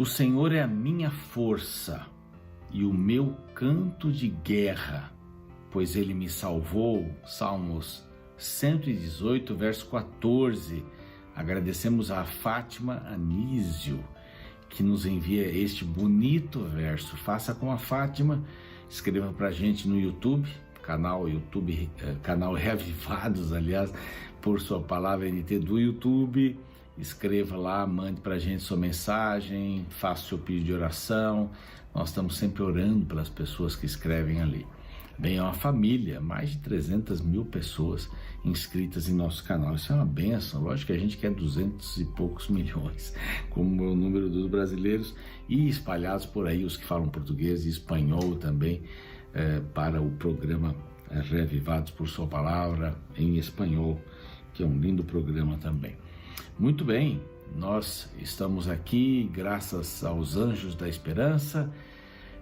O Senhor é a minha força e o meu canto de guerra, pois Ele me salvou. Salmos 118, verso 14. Agradecemos a Fátima Anísio, que nos envia este bonito verso. Faça com a Fátima, escreva pra gente no YouTube, canal Reavivados, aliás, por sua palavra NT do YouTube. Escreva lá, mande pra gente sua mensagem, faça seu pedido de oração. Nós estamos sempre orando pelas pessoas que escrevem ali. Bem, é uma família, mais de 300 mil pessoas inscritas em nosso canal. Isso é uma benção. Lógico que a gente quer 200 e poucos milhões, como é o número dos brasileiros, e espalhados por aí os que falam português e espanhol também, para o programa Reavivados por Sua Palavra em espanhol, que é um lindo programa também. Muito bem, nós estamos aqui graças aos Anjos da Esperança,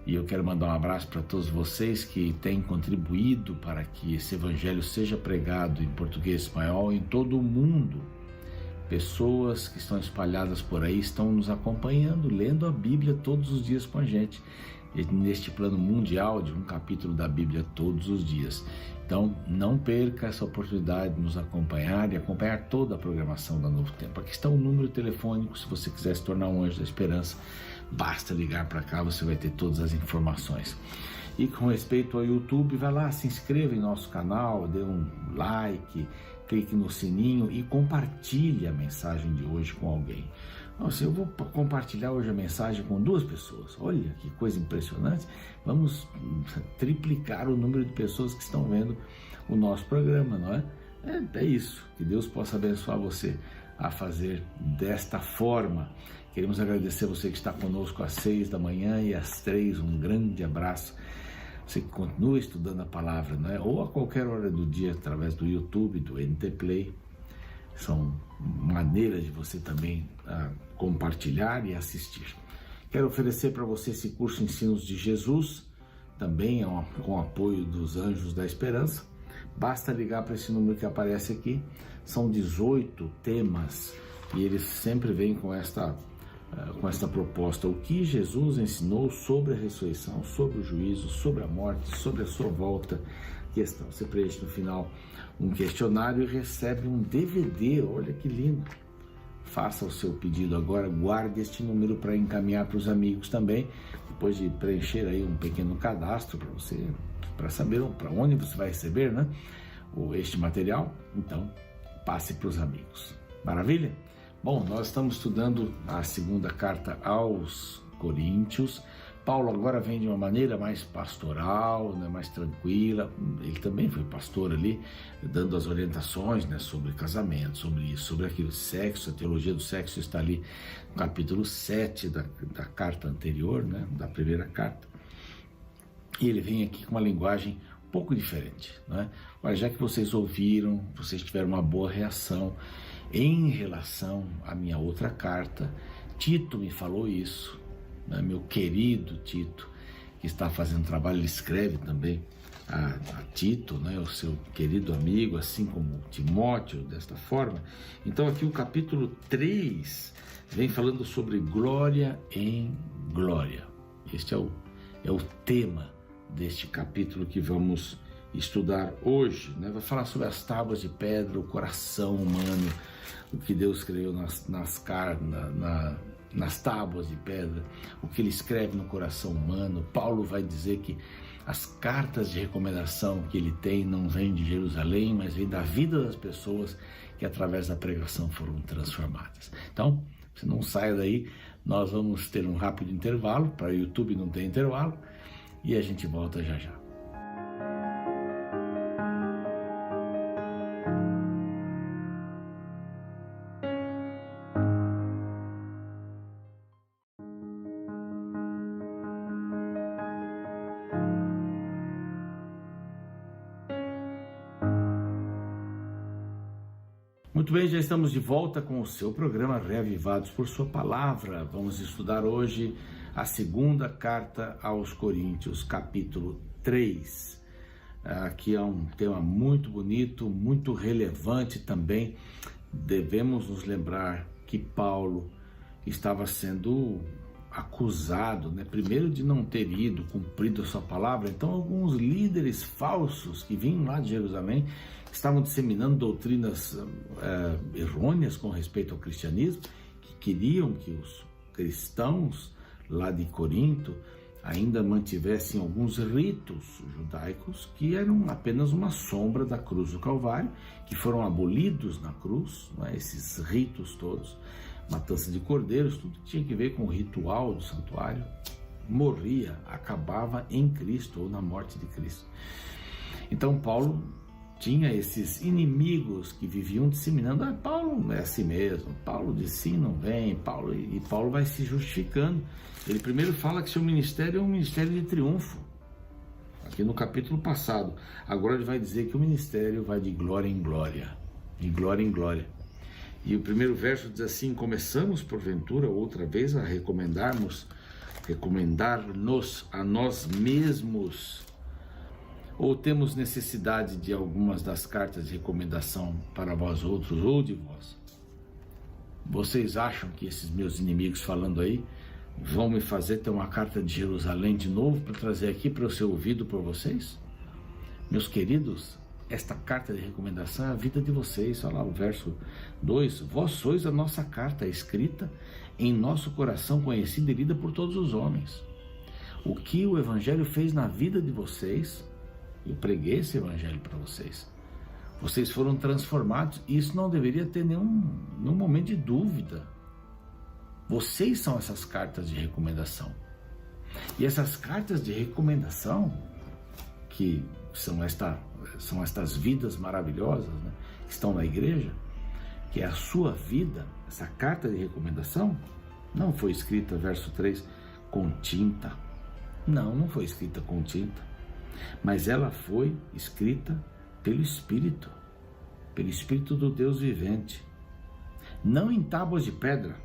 e eu quero mandar um abraço para todos vocês que têm contribuído para que esse evangelho seja pregado em português e espanhol em todo o mundo. Pessoas que estão espalhadas por aí estão nos acompanhando, lendo a Bíblia todos os dias com a gente, neste plano mundial de um capítulo da Bíblia todos os dias. Então não perca essa oportunidade de nos acompanhar e acompanhar toda a programação da Novo Tempo. Aqui está o número telefônico, se você quiser se tornar um Anjo da Esperança, basta ligar para cá, você vai ter todas as informações. E com respeito ao YouTube, vai lá, se inscreva em nosso canal, dê um like, clique no sininho e compartilhe a mensagem de hoje com alguém. Nossa, eu vou compartilhar hoje a mensagem com 2 pessoas. Olha que coisa impressionante. Vamos triplicar o número de pessoas que estão vendo o nosso programa, não é? É isso. Que Deus possa abençoar você a fazer desta forma. Queremos agradecer você que está conosco às 6 da manhã e às 3. Um grande abraço. Você que continua estudando a palavra, não é? Ou a qualquer hora do dia, através do YouTube, do NT Play. São maneiras de você também compartilhar e assistir. Quero oferecer para você esse curso Ensinos de Jesus, também com o apoio dos Anjos da Esperança. Basta ligar para esse número que aparece aqui. São 18 temas e eles sempre vêm com esta proposta. O que Jesus ensinou sobre a ressurreição, sobre o juízo, sobre a morte, sobre a sua volta. Questão. Você preenche no final um questionário e recebe um DVD. Olha que lindo. Faça o seu pedido agora, guarde este número para encaminhar para os amigos também, depois de preencher aí um pequeno cadastro para você, para saber para onde você vai receber, né, este material. Então, passe para os amigos. Maravilha? Bom, nós estamos estudando a segunda carta aos Coríntios. Paulo agora vem de uma maneira mais pastoral, né, mais tranquila. Ele também foi pastor ali, dando as orientações, né, sobre casamento, sobre isso, sobre aquilo, sexo. A teologia do sexo está ali no capítulo 7 da carta anterior, né, da primeira carta. E ele vem aqui com uma linguagem um pouco diferente, né? Mas já que vocês ouviram, vocês tiveram uma boa reação em relação à minha outra carta, Tito me falou isso, né? Meu querido Tito, que está fazendo trabalho, ele escreve também a Tito, né? O seu querido amigo, assim como Timóteo, desta forma. Então aqui o capítulo 3 vem falando sobre glória em glória. Este é o tema deste capítulo que vamos estudar hoje, né? Vai falar sobre as tábuas de pedra, o coração humano, o que Deus criou nas tábuas de pedra, o que ele escreve no coração humano. Paulo vai dizer que as cartas de recomendação que ele tem não vêm de Jerusalém, mas vêm da vida das pessoas que através da pregação foram transformadas. Então, você não saia daí, nós vamos ter um rápido intervalo, para o YouTube não tem intervalo, e a gente volta já já. Muito bem, já estamos de volta com o seu programa Reavivados por Sua Palavra. Vamos estudar hoje a segunda carta aos Coríntios, capítulo 3. Aqui é um tema muito bonito, muito relevante também. Devemos nos lembrar que Paulo estava sendo acusado, né? Primeiro de não ter ido, cumprido a sua palavra. Então alguns líderes falsos que vinham lá de Jerusalém estavam disseminando doutrinas errôneas com respeito ao cristianismo, que queriam que os cristãos lá de Corinto ainda mantivessem alguns ritos judaicos que eram apenas uma sombra da cruz do Calvário, que foram abolidos na cruz, né? Esses ritos todos, matança de cordeiros, tudo que tinha que ver com o ritual do santuário, morria, acabava em Cristo ou na morte de Cristo. Então Paulo tinha esses inimigos que viviam disseminando: Paulo é assim mesmo, Paulo de si não vem, e Paulo vai se justificando. Ele primeiro fala que seu ministério é um ministério de triunfo, aqui no capítulo passado. Agora ele vai dizer que o ministério vai de glória em glória, de glória em glória. E o primeiro verso diz assim: começamos porventura outra vez a recomendar-nos a nós mesmos, ou temos necessidade de algumas das cartas de recomendação para vós outros ou de vós? Vocês acham que esses meus inimigos falando aí vão me fazer ter uma carta de Jerusalém de novo para trazer aqui para eu ser ouvido por vocês? Meus queridos, esta carta de recomendação é a vida de vocês. Olha lá o verso 2: vós sois a nossa carta escrita em nosso coração, conhecida e lida por todos os homens. O que o Evangelho fez na vida de vocês, eu preguei esse Evangelho para vocês. Vocês foram transformados, e isso não deveria ter nenhum momento de dúvida. Vocês são essas cartas de recomendação. E essas cartas de recomendação, que são estas vidas maravilhosas, né, que estão na igreja, que é a sua vida, essa carta de recomendação, não foi escrita, verso 3, com tinta. Não foi escrita com tinta. Mas ela foi escrita pelo Espírito do Deus vivente. Não em tábuas de pedra,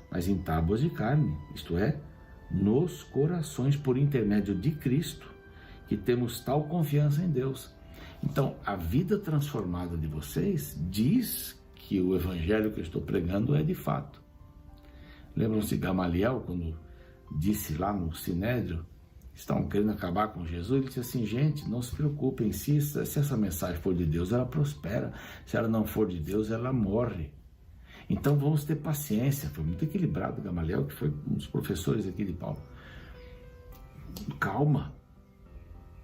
mas em tábuas de carne, isto é, nos corações, por intermédio de Cristo, que temos tal confiança em Deus. Então, a vida transformada de vocês diz que o Evangelho que eu estou pregando é de fato. Lembram-se de Gamaliel, quando disse lá no Sinédrio, estavam querendo acabar com Jesus, ele disse assim: gente, não se preocupem, se essa mensagem for de Deus, ela prospera; se ela não for de Deus, ela morre. Então vamos ter paciência. Foi muito equilibrado Gamaliel, que foi um dos professores aqui de Paulo. Calma,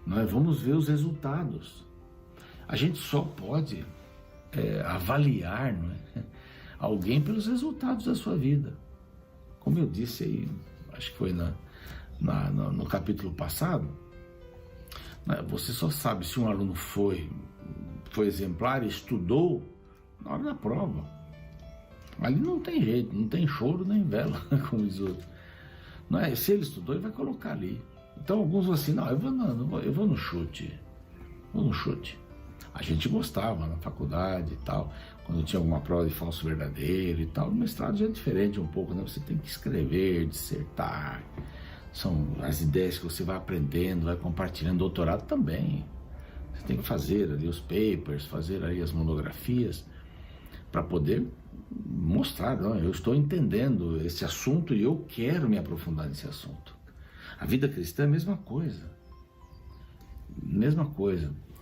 vamos ver os resultados. A gente só pode avaliar alguém pelos resultados da sua vida. Como eu disse aí, acho que foi no capítulo passado, você só sabe se um aluno foi exemplar e estudou na hora da prova. Ali não tem jeito, não tem choro nem vela, como diz outro. Se ele estudou, ele vai colocar ali. Então alguns vão assim: eu vou no chute. A gente gostava na faculdade e tal, quando tinha alguma prova de falso verdadeiro e tal. No mestrado já é diferente um pouco, Você tem que escrever, dissertar. São as ideias que você vai aprendendo, vai compartilhando. Doutorado também. Você tem que fazer ali os papers, fazer aí as monografias, para poder mostrar: eu estou entendendo esse assunto e eu quero me aprofundar nesse assunto. A vida cristã é a mesma coisa.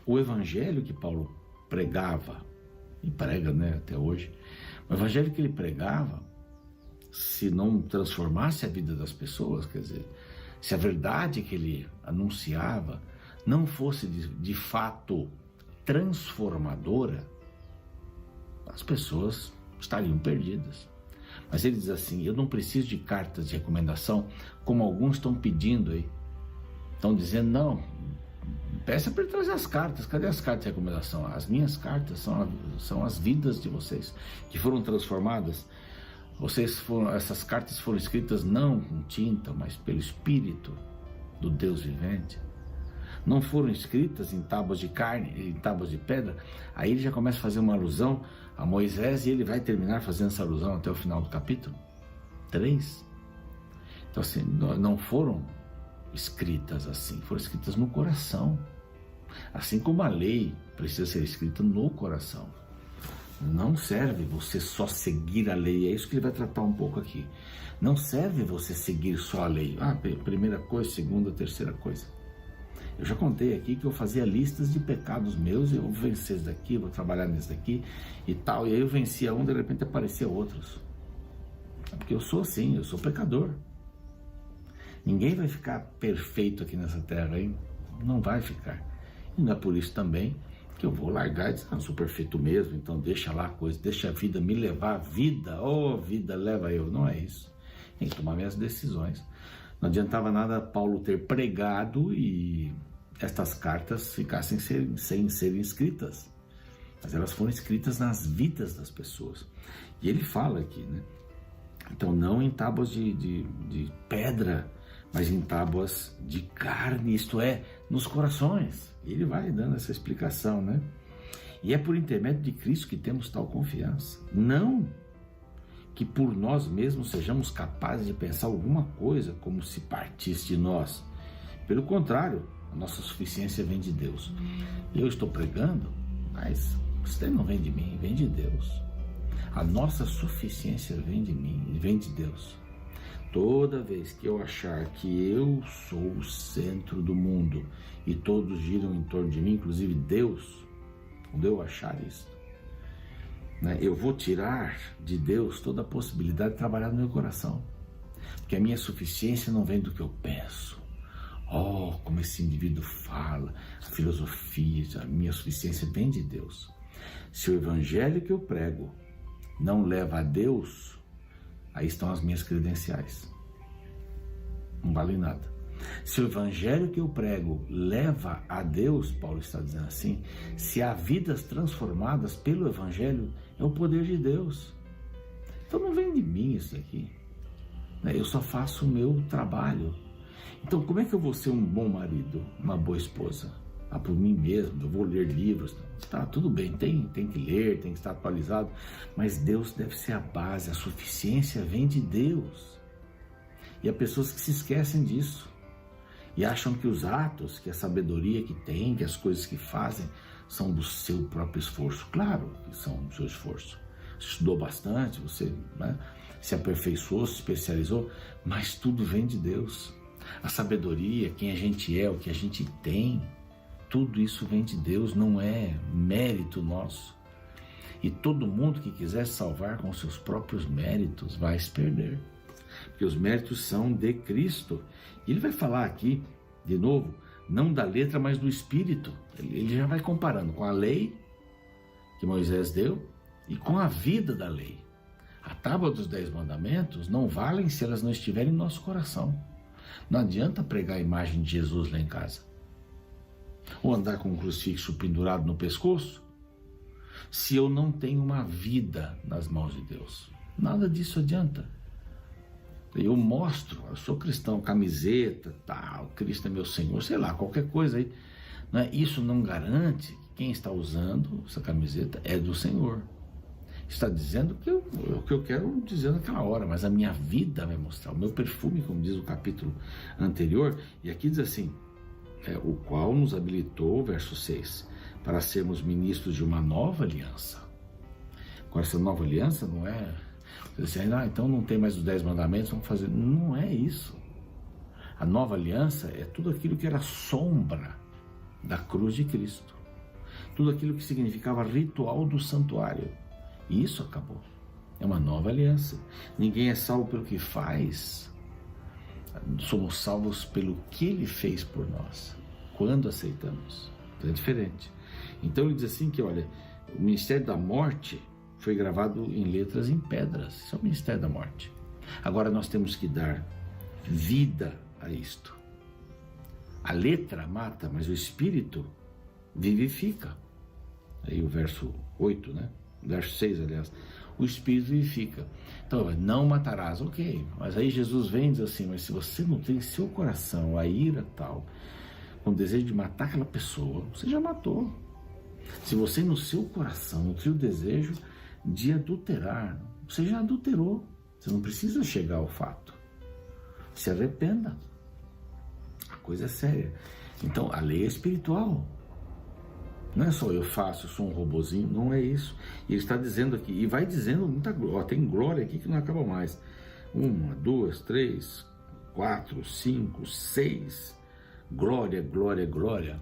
O Evangelho que Paulo pregava, e prega até hoje, o Evangelho que ele pregava, se não transformasse a vida das pessoas, quer dizer, se a verdade que ele anunciava não fosse de fato transformadora, as pessoas estariam perdidas. Mas ele diz assim: eu não preciso de cartas de recomendação, como alguns estão pedindo aí. Estão dizendo: não, peça para ele trazer as cartas. Cadê as cartas de recomendação? As minhas cartas são as vidas de vocês, que foram transformadas. Essas cartas foram escritas não com tinta, mas pelo Espírito do Deus vivente. Não foram escritas em tábuas de carne, em tábuas de pedra. Aí ele já começa a fazer uma alusão a Moisés, e ele vai terminar fazendo essa alusão até o final do capítulo 3. Então assim, não foram escritas assim, foram escritas no coração. Assim como a lei precisa ser escrita no coração. Não serve você só seguir a lei, é isso que ele vai tratar um pouco aqui. Não serve você seguir só a lei. Primeira coisa, segunda, terceira coisa. Eu já contei aqui que eu fazia listas de pecados meus, eu vou vencer esse daqui, vou trabalhar nesse daqui e tal. E aí eu vencia um, de repente aparecia outros. Porque eu sou assim, eu sou pecador. Ninguém vai ficar perfeito aqui nessa terra, hein? Não vai ficar. E não é por isso também que eu vou largar e dizer, sou perfeito mesmo, então deixa lá a coisa, deixa a vida me levar, a vida leva eu. Não é isso. Tem que tomar minhas decisões. Não adiantava nada Paulo ter pregado e estas cartas ficassem sem serem escritas. Mas elas foram escritas nas vidas das pessoas. E ele fala aqui, né? Então, não em tábuas de pedra, mas em tábuas de carne, isto é, nos corações. E ele vai dando essa explicação, né? E é por intermédio de Cristo que temos tal confiança. Não que por nós mesmos sejamos capazes de pensar alguma coisa como se partisse de nós. Pelo contrário, a nossa suficiência vem de Deus. Eu estou pregando, mas isso não vem de mim, vem de Deus. A nossa suficiência vem de mim, vem de Deus. Toda vez que eu achar que eu sou o centro do mundo e todos giram em torno de mim, inclusive Deus, quando eu achar isso, né, eu vou tirar de Deus toda a possibilidade de trabalhar no meu coração. Porque a minha suficiência não vem do que eu penso. Como esse indivíduo fala, a filosofia, a minha suficiência vem de Deus. Se o evangelho que eu prego não leva a Deus, aí estão as minhas credenciais. Não vale nada. Se o evangelho que eu prego leva a Deus, Paulo está dizendo assim, se há vidas transformadas pelo evangelho, é o poder de Deus. Então não vem de mim isso aqui. Eu só faço o meu trabalho. Então como é que eu vou ser um bom marido, uma boa esposa? Por mim mesmo, eu vou ler livros. Tá, tudo bem, tem que ler, tem que estar atualizado, mas Deus deve ser a base, a suficiência vem de Deus. E há pessoas que se esquecem disso e acham que os atos, que a sabedoria que tem, que as coisas que fazem são do seu próprio esforço. Claro que são do seu esforço. Você estudou bastante, você, né, se aperfeiçoou, se especializou, mas tudo vem de Deus. A sabedoria, quem a gente é, o que a gente tem, tudo isso vem de Deus, não é mérito nosso. E todo mundo que quiser salvar com seus próprios méritos vai se perder. Porque os méritos são de Cristo. E ele vai falar aqui, de novo, não da letra, mas do Espírito. Ele já vai comparando com a lei que Moisés deu e com a vida da lei. A tábua dos 10 mandamentos não valem se elas não estiverem no nosso coração. Não adianta pregar a imagem de Jesus lá em casa. Ou andar com um crucifixo pendurado no pescoço, se eu não tenho uma vida nas mãos de Deus. Nada disso adianta. Eu mostro, eu sou cristão, camiseta, tal, Cristo é meu Senhor, sei lá, qualquer coisa aí. Né? Isso não garante que quem está usando essa camiseta é do Senhor. Está dizendo o que eu quero dizer naquela hora, mas a minha vida vai mostrar, o meu perfume, como diz o capítulo anterior, e aqui diz assim, o qual nos habilitou, verso 6, para sermos ministros de uma nova aliança. Agora, essa nova aliança não é assim, então não tem mais os 10 mandamentos, vamos fazer. Não é isso. A nova aliança é tudo aquilo que era sombra da cruz de Cristo. Tudo aquilo que significava ritual do santuário. E isso acabou. É uma nova aliança. Ninguém é salvo pelo que faz. Somos salvos pelo que Ele fez por nós, quando aceitamos. Então é diferente. Então ele diz assim que, olha, o ministério da morte foi gravado em letras em pedras. Isso é o ministério da morte. Agora nós temos que dar vida a isto. A letra mata, mas o Espírito vivifica. Aí o verso 8, né? Verso 6, aliás. O Espírito vivifica. Então, não matarás, ok. Mas aí Jesus vem e diz assim, mas se você não tem em seu coração a ira tal, com o desejo de matar aquela pessoa, você já matou. Se você no seu coração nutriu o desejo de adulterar, você já adulterou. Você não precisa chegar ao fato. Se arrependa. A coisa é séria. Então, a lei é espiritual. Não é só eu faço, eu sou um robozinho, não é isso. E ele está dizendo aqui, e vai dizendo muita glória, tem glória aqui que não acaba mais. 1, 2, 3, 4, 5, 6, glória, glória, glória.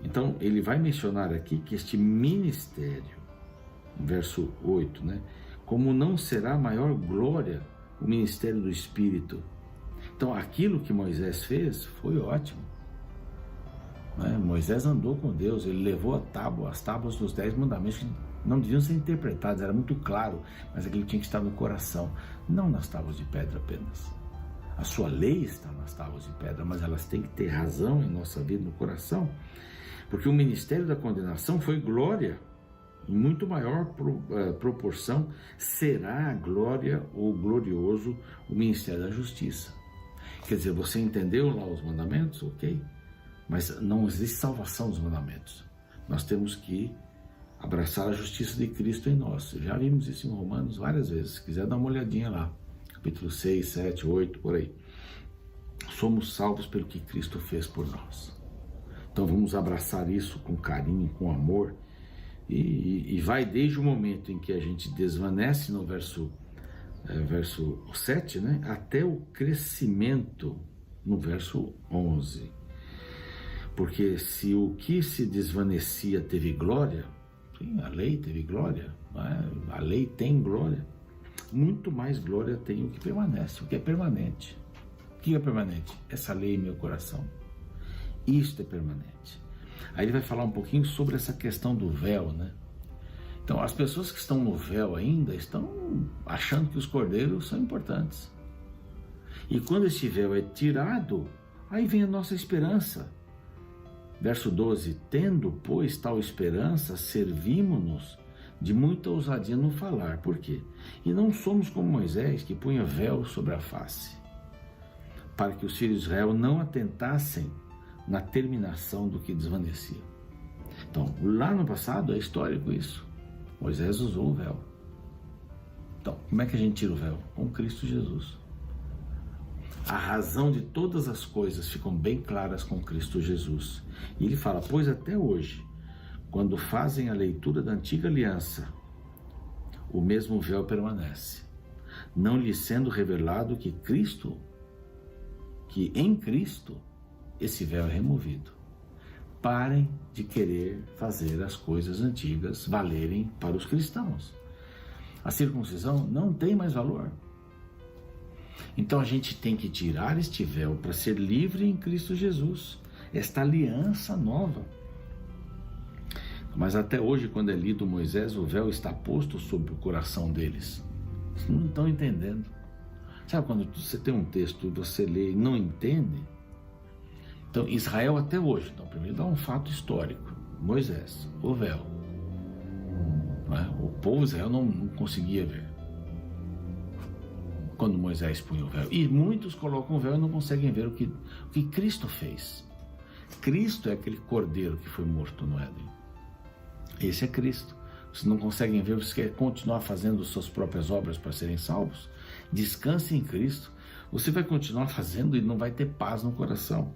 Então ele vai mencionar aqui que este ministério, verso 8, né? Como não será maior glória o ministério do Espírito. Então aquilo que Moisés fez foi ótimo. Moisés andou com Deus, ele levou as tábuas dos 10 mandamentos, que não deviam ser interpretadas, era muito claro, mas aquilo tinha que estar no coração, não nas tábuas de pedra apenas. A sua lei está nas tábuas de pedra, mas elas têm que ter razão em nossa vida, no coração, porque o ministério da condenação foi glória, em muito maior proporção será a glória ou glorioso o ministério da justiça. Quer dizer, você entendeu lá os mandamentos? Ok. Mas não existe salvação dos mandamentos. Nós temos que abraçar a justiça de Cristo em nós. Já vimos isso em Romanos várias vezes. Se quiser dar uma olhadinha lá. Capítulo 6, 7, 8, por aí. Somos salvos pelo que Cristo fez por nós. Então vamos abraçar isso com carinho, com amor. E vai desde o momento em que a gente desvanece no verso 7, né, até o crescimento no verso 11. Porque se o que se desvanecia teve glória, sim, a lei teve glória, a lei tem glória, muito mais glória tem o que permanece, o que é permanente. O que é permanente? Essa lei em meu coração. Isto é permanente. Aí ele vai falar um pouquinho sobre essa questão do véu, né? Então, as pessoas que estão no véu ainda estão achando que os cordeiros são importantes. E quando esse véu é tirado, aí vem a nossa esperança. Verso 12, tendo, pois, tal esperança, servimo-nos de muita ousadia no falar. Por quê? E não somos como Moisés, que punha véu sobre a face, para que os filhos de Israel não atentassem na terminação do que desvanecia. Então, lá no passado é histórico isso. Moisés usou o véu. Então, como é que a gente tira o véu? Com Cristo Jesus. A razão de todas as coisas ficam bem claras com Cristo Jesus. E ele fala, pois até hoje, quando fazem a leitura da antiga aliança, o mesmo véu permanece, não lhe sendo revelado que em Cristo, esse véu é removido. Parem de querer fazer as coisas antigas valerem para os cristãos. A circuncisão não tem mais valor. Então a gente tem que tirar este véu para ser livre em Cristo Jesus, esta aliança nova. Mas até hoje, quando é lido Moisés, o véu está posto sobre o coração deles. Eles não estão entendendo. Sabe quando você tem um texto e você lê e não entende? Então Israel até hoje, então primeiro dá um fato histórico, Moisés, o véu. O povo de Israel não conseguia ver quando Moisés punha o véu. E muitos colocam o véu e não conseguem ver o que Cristo fez. Cristo é aquele cordeiro que foi morto no Éden. Esse é Cristo. Vocês não conseguem ver, vocês querem continuar fazendo suas próprias obras para serem salvos? Descanse em Cristo. Você vai continuar fazendo e não vai ter paz no coração.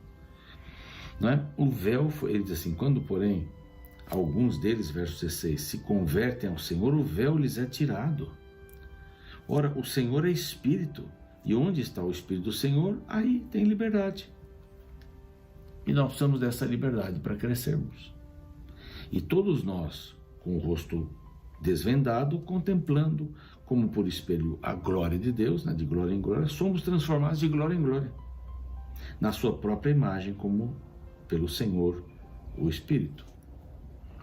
Não é? O véu, ele diz assim, quando porém alguns deles, verso 16, se convertem ao Senhor, o véu lhes é tirado. Ora, o Senhor é Espírito, e onde está o Espírito do Senhor, aí tem liberdade. E nós precisamos dessa liberdade para crescermos. E todos nós, com o rosto desvendado, contemplando como por espelho a glória de Deus, né, de glória em glória, somos transformados de glória em glória, na sua própria imagem, como pelo Senhor, o Espírito.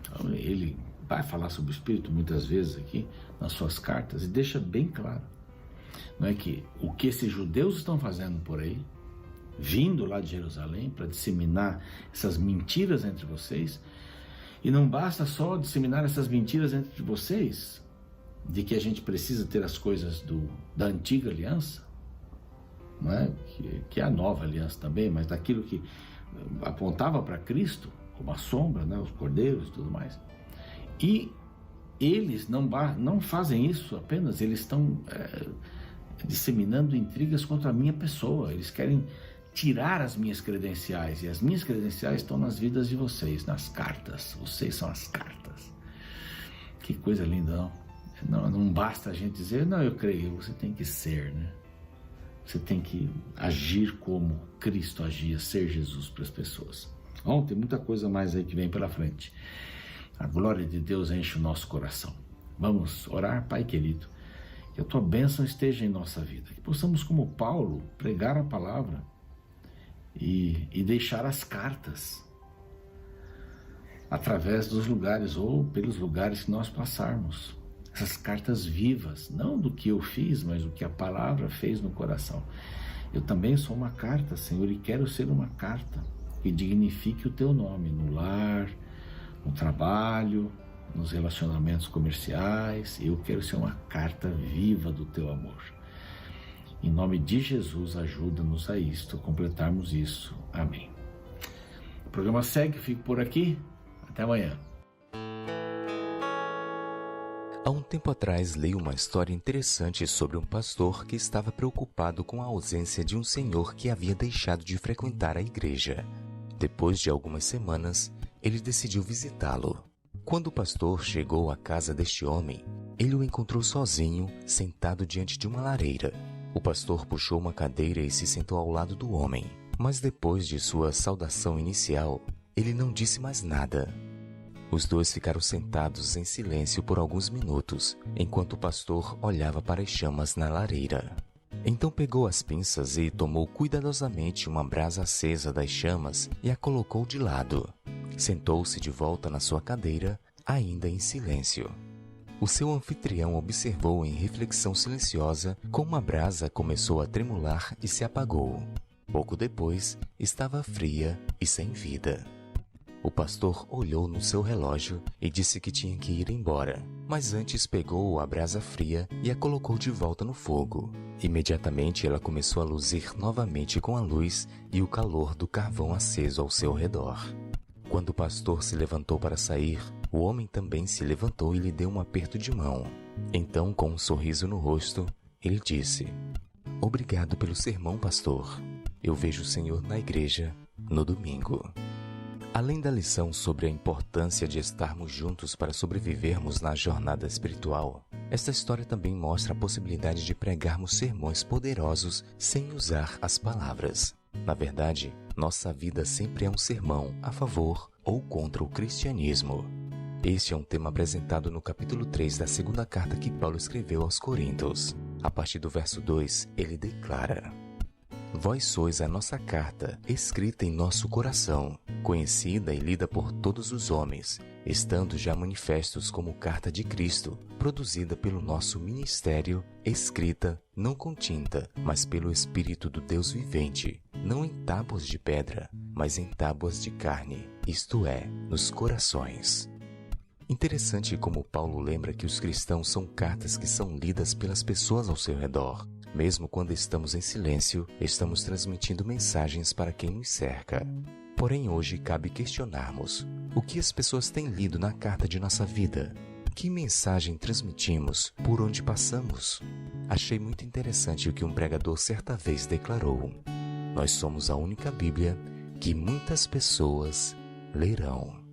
Então, ele vai falar sobre o Espírito muitas vezes aqui nas suas cartas e deixa bem claro, não é, que o que esses judeus estão fazendo por aí, vindo lá de Jerusalém para disseminar essas mentiras entre vocês, e não basta só disseminar essas mentiras entre vocês, de que a gente precisa ter as coisas da antiga aliança, não é? Que é a nova aliança também, mas daquilo que apontava para Cristo, como a sombra, né? Os cordeiros e tudo mais. E eles não fazem isso apenas, eles estão disseminando intrigas contra a minha pessoa. Eles querem tirar as minhas credenciais, e as minhas credenciais estão nas vidas de vocês, nas cartas. Vocês são as cartas. Que coisa linda, não? Não basta a gente dizer, não, eu creio, você tem que ser, né? Você tem que agir como Cristo agia, ser Jesus para as pessoas. Bom, tem muita coisa mais aí que vem pela frente. A glória de Deus enche o nosso coração. Vamos orar, Pai querido, que a Tua bênção esteja em nossa vida, que possamos, como Paulo, pregar a palavra e deixar as cartas através dos lugares ou pelos lugares que nós passarmos. Essas cartas vivas, não do que eu fiz, mas do que a palavra fez no coração. Eu também sou uma carta, Senhor, e quero ser uma carta que dignifique o Teu nome no lar, no trabalho, nos relacionamentos comerciais. Eu quero ser uma carta viva do Teu amor. Em nome de Jesus, ajuda-nos a isto, a completarmos isso. Amém. O programa segue, fico por aqui. Até amanhã. Há um tempo atrás, li uma história interessante sobre um pastor que estava preocupado com a ausência de um senhor que havia deixado de frequentar a igreja. Depois de algumas semanas, ele decidiu visitá-lo. Quando o pastor chegou à casa deste homem, ele o encontrou sozinho, sentado diante de uma lareira. O pastor puxou uma cadeira e se sentou ao lado do homem. Mas depois de sua saudação inicial, ele não disse mais nada. Os dois ficaram sentados em silêncio por alguns minutos, enquanto o pastor olhava para as chamas na lareira. Então pegou as pinças e tomou cuidadosamente uma brasa acesa das chamas e a colocou de lado. Sentou-se de volta na sua cadeira, ainda em silêncio. O seu anfitrião observou em reflexão silenciosa como a brasa começou a tremular e se apagou. Pouco depois, estava fria e sem vida. O pastor olhou no seu relógio e disse que tinha que ir embora, mas antes pegou a brasa fria e a colocou de volta no fogo. Imediatamente ela começou a luzir novamente com a luz e o calor do carvão aceso ao seu redor. Quando o pastor se levantou para sair, o homem também se levantou e lhe deu um aperto de mão. Então, com um sorriso no rosto, ele disse: "Obrigado pelo sermão, pastor. Eu vejo o Senhor na igreja no domingo." Além da lição sobre a importância de estarmos juntos para sobrevivermos na jornada espiritual, esta história também mostra a possibilidade de pregarmos sermões poderosos sem usar as palavras. Na verdade, nossa vida sempre é um sermão a favor ou contra o cristianismo. Este é um tema apresentado no capítulo 3 da segunda carta que Paulo escreveu aos Coríntios. A partir do verso 2, ele declara: "Vós sois a nossa carta, escrita em nosso coração, conhecida e lida por todos os homens, estando já manifestos como carta de Cristo, produzida pelo nosso ministério, escrita, não com tinta, mas pelo Espírito do Deus vivente, não em tábuas de pedra, mas em tábuas de carne, isto é, nos corações." Interessante como Paulo lembra que os cristãos são cartas que são lidas pelas pessoas ao seu redor. Mesmo quando estamos em silêncio, estamos transmitindo mensagens para quem nos cerca. Porém, hoje cabe questionarmos: o que as pessoas têm lido na carta de nossa vida? Que mensagem transmitimos por onde passamos? Achei muito interessante o que um pregador certa vez declarou: "Nós somos a única Bíblia que muitas pessoas lerão."